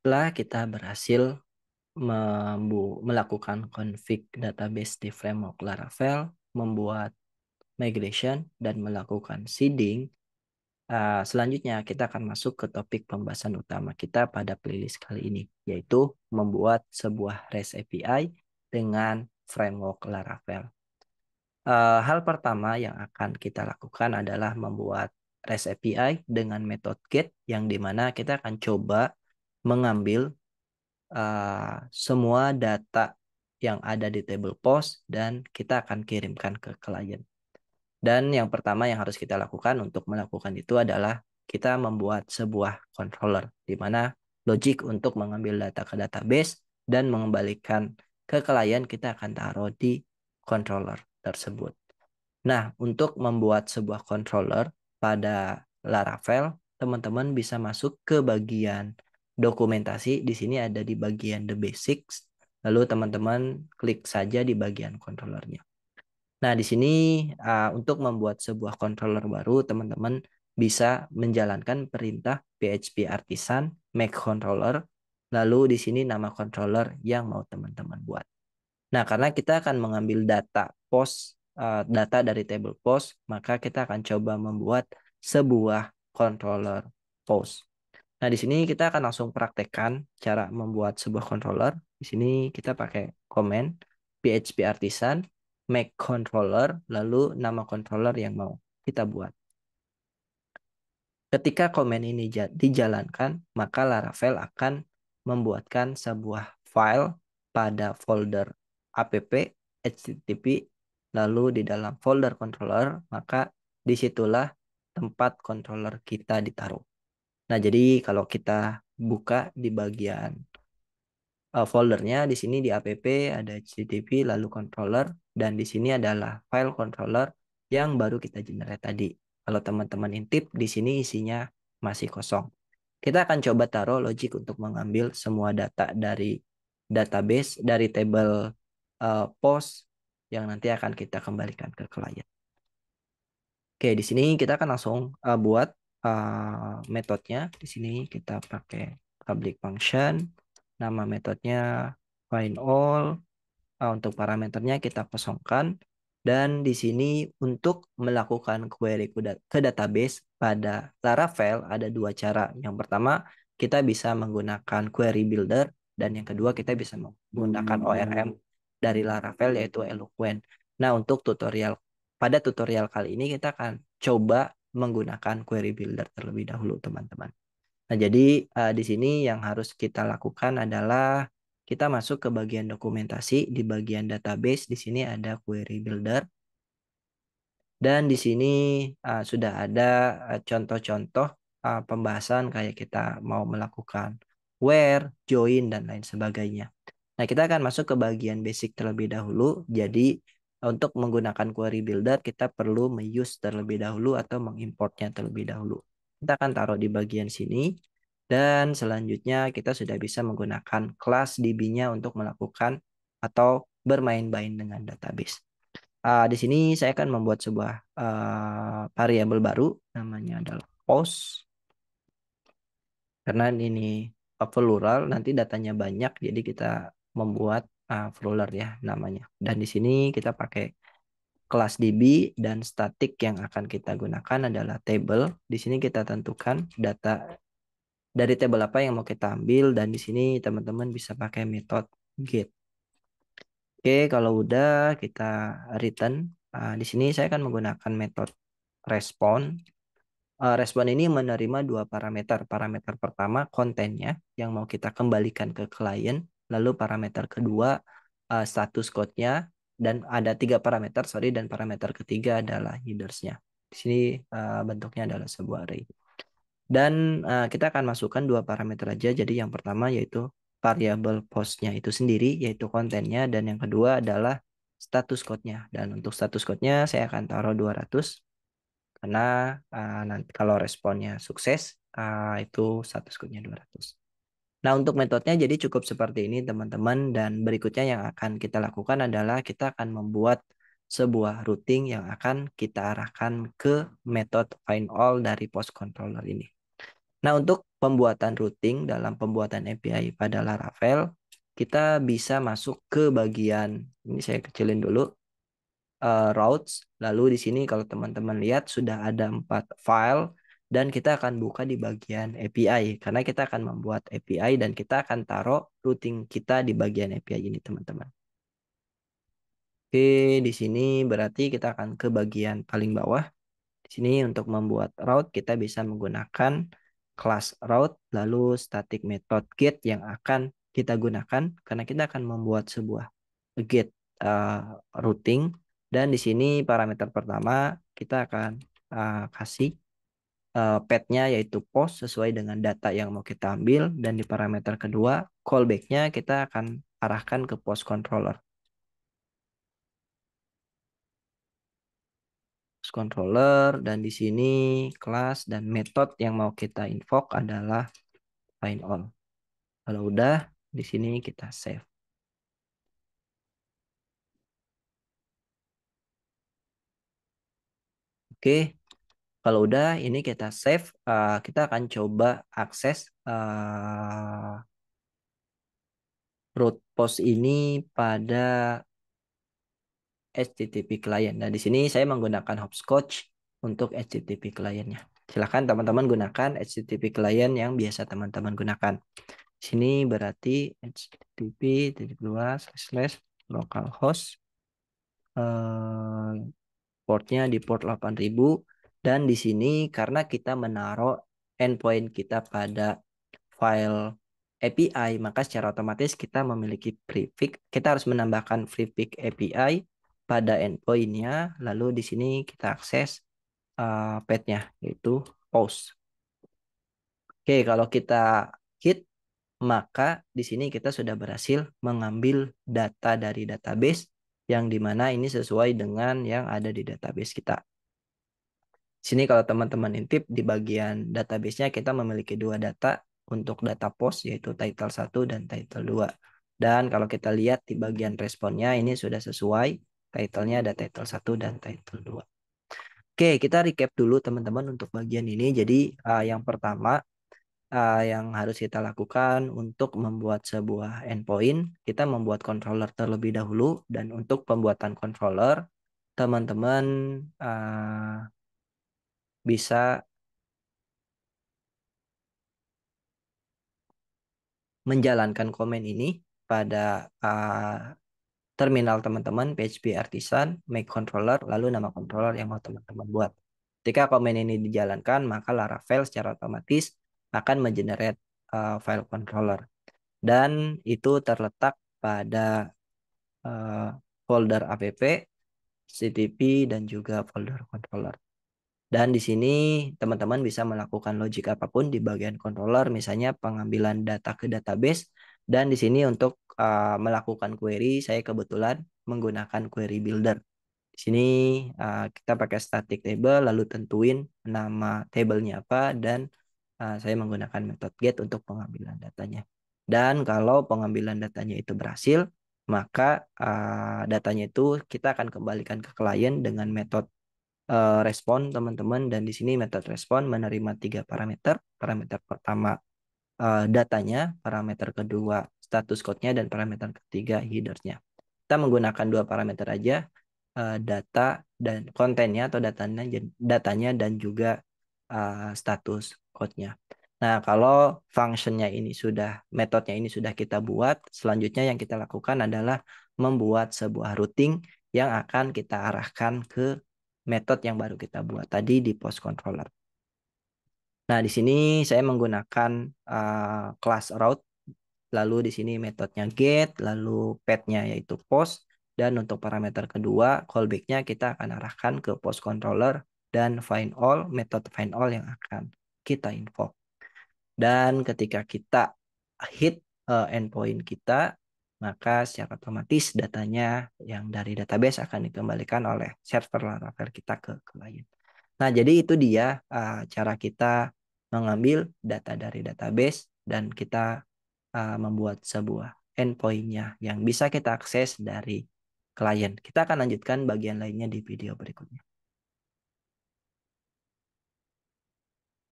Setelah kita berhasil melakukan config database di framework Laravel, membuat migration, dan melakukan seeding, selanjutnya kita akan masuk ke topik pembahasan utama kita pada playlist kali ini, yaitu membuat sebuah REST API dengan framework Laravel. Hal pertama yang akan kita lakukan adalah membuat REST API dengan metode get, yang dimana kita akan coba mengambil semua data yang ada di table post dan kita akan kirimkan ke klien. Dan yang pertama yang harus kita lakukan untuk melakukan itu adalah kita membuat sebuah controller, di mana logic untuk mengambil data ke database dan mengembalikan ke klien kita akan taruh di controller tersebut. Nah, untuk membuat sebuah controller pada Laravel, teman-teman bisa masuk ke bagian dokumentasi. Di sini ada di bagian the basics. Lalu teman-teman klik saja di bagian controllernya. Nah, di sini untuk membuat sebuah controller baru, teman-teman bisa menjalankan perintah PHP artisan make controller. Lalu di sini nama controller yang mau teman-teman buat. Nah, karena kita akan mengambil data post, data dari table post, maka kita akan coba membuat sebuah controller post. Nah, di sini kita akan langsung praktekkan cara membuat sebuah controller. Di sini kita pakai command PHP artisan make controller, lalu nama controller yang mau kita buat. Ketika command ini dijalankan, maka Laravel akan membuatkan sebuah file pada folder app http, lalu di dalam folder controller, maka disitulah tempat controller kita ditaruh. Nah, jadi kalau kita buka di bagian foldernya, di sini di app ada http lalu controller, dan di sini adalah file controller yang baru kita generate tadi. Kalau teman-teman intip, di sini isinya masih kosong. Kita akan coba taruh logic untuk mengambil semua data dari database, dari table post yang nanti akan kita kembalikan ke klien. Oke, di sini kita akan langsung buat metodenya. Di sini kita pakai public function. Nama metodenya find all. Untuk parameternya kita kosongkan. Dan di sini untuk melakukan query ke database pada Laravel ada dua cara. Yang pertama, kita bisa menggunakan query builder. Dan yang kedua, kita bisa menggunakan ORM dari Laravel, yaitu Eloquent. Nah, untuk pada tutorial kali ini kita akan coba menggunakan query builder terlebih dahulu, teman-teman. Nah, jadi di sini yang harus kita lakukan adalah kita masuk ke bagian dokumentasi. Di bagian database, di sini ada query builder. Dan di sini sudah ada contoh-contoh pembahasan kayak kita mau melakukan where, join, dan lain sebagainya. Nah, kita akan masuk ke bagian basic terlebih dahulu. Jadi, untuk menggunakan query builder, kita perlu me-use terlebih dahulu atau mengimportnya terlebih dahulu. Kita akan taruh di bagian sini. Dan selanjutnya kita sudah bisa menggunakan kelas DB-nya untuk melakukan atau bermain-main dengan database. Di sini saya akan membuat sebuah variabel baru, namanya adalah post. Karena ini plural, nanti datanya banyak, jadi kita membuat plural ya namanya. Dan di sini kita pakai kelas DB, dan static yang akan kita gunakan adalah table. Di sini kita tentukan data dari table apa yang mau kita ambil, dan di sini teman-teman bisa pakai metode get. Oke, kalau udah kita return. Di sini saya akan menggunakan metode respon. Respon ini menerima dua parameter. Parameter pertama kontennya yang mau kita kembalikan ke klien. Lalu parameter kedua status code-nya. Dan ada tiga parameter, sorry. Dan parameter ketiga adalah headers-nya. Di sini bentuknya adalah sebuah array. Dan kita akan masukkan dua parameter aja. Jadi yang pertama yaitu variabel post-nya itu sendiri, yaitu kontennya. Dan yang kedua adalah status code-nya. Dan untuk status code-nya saya akan taruh 200. Karena nanti kalau responnya sukses, itu status code-nya 200. Nah, untuk metodenya jadi cukup seperti ini, teman-teman. Dan berikutnya yang akan kita lakukan adalah kita akan membuat sebuah routing yang akan kita arahkan ke metode find all dari post controller ini. Nah, untuk pembuatan routing dalam pembuatan API pada Laravel, kita bisa masuk ke bagian, ini saya kecilin dulu, routes. Lalu di sini kalau teman-teman lihat sudah ada 4 file dan kita akan buka di bagian API karena kita akan membuat API dan kita akan taruh routing kita di bagian API ini, teman-teman. Oke, di sini berarti kita akan ke bagian paling bawah. Di sini untuk membuat route kita bisa menggunakan kelas route lalu static method get yang akan kita gunakan karena kita akan membuat sebuah get routing, dan di sini parameter pertama kita akan kasih path-nya yaitu post sesuai dengan data yang mau kita ambil, dan di parameter kedua callback-nya kita akan arahkan ke post controller. Dan di sini kelas dan metode yang mau kita invoke adalah find all. Kalau udah, di sini kita save. Oke, kalau udah ini kita save, kita akan coba akses root post ini pada HTTP client. Nah, di sini saya menggunakan hopscotch untuk HTTP clientnya. Silakan teman-teman gunakan HTTP client yang biasa teman-teman gunakan. Sini berarti http://localhost, portnya di port 8000, dan di sini karena kita menaruh endpoint kita pada file API, maka secara otomatis kita memiliki prefix. Kita harus menambahkan prefix API pada endpointnya, lalu di sini kita akses path-nya yaitu post. Oke, kalau kita hit, maka di sini kita sudah berhasil mengambil data dari database yang dimana ini sesuai dengan yang ada di database kita. Sini kalau teman-teman intip di bagian database-nya kita memiliki dua data untuk data post yaitu title 1 dan title 2. Dan kalau kita lihat di bagian responnya ini sudah sesuai, title-nya ada title 1 dan title 2. Oke, kita recap dulu teman-teman untuk bagian ini. Jadi yang pertama yang harus kita lakukan untuk membuat sebuah endpoint, kita membuat controller terlebih dahulu, dan untuk pembuatan controller teman-teman bisa menjalankan komen ini pada terminal teman-teman PHP Artisan, make controller, lalu nama controller yang mau teman-teman buat. Ketika komen ini dijalankan, maka Laravel secara otomatis akan mengenerate file controller. Dan itu terletak pada folder app, CTP, dan juga folder controller. Dan di sini teman-teman bisa melakukan logic apapun di bagian controller, misalnya pengambilan data ke database. Dan di sini untuk melakukan query, saya kebetulan menggunakan query builder. Di sini kita pakai static table, lalu tentuin nama tabelnya apa, dan saya menggunakan metode get untuk pengambilan datanya. Dan kalau pengambilan datanya itu berhasil, maka datanya itu kita akan kembalikan ke klien dengan metode respon, teman-teman. Dan di sini metode respon menerima 3 parameter. Parameter pertama datanya, parameter kedua status code-nya, dan parameter ketiga header-nya. Kita menggunakan 2 parameter aja, data dan kontennya atau datanya dan juga status code-nya. Nah, kalau functionnya ini sudah, metodenya ini sudah kita buat, selanjutnya yang kita lakukan adalah membuat sebuah routing yang akan kita arahkan ke metode yang baru kita buat tadi di post controller. Nah, di sini saya menggunakan class route, lalu di sini metodenya get, lalu path-nya yaitu post, dan untuk parameter kedua callback-nya kita akan arahkan ke post controller, dan find all, metode find all yang akan kita invoke. Dan ketika kita hit endpoint kita, maka secara otomatis datanya yang dari database akan dikembalikan oleh server Laravel kita ke klien. Nah, jadi itu dia cara kita mengambil data dari database dan kita membuat sebuah endpoint-nya yang bisa kita akses dari klien. Kita akan lanjutkan bagian lainnya di video berikutnya.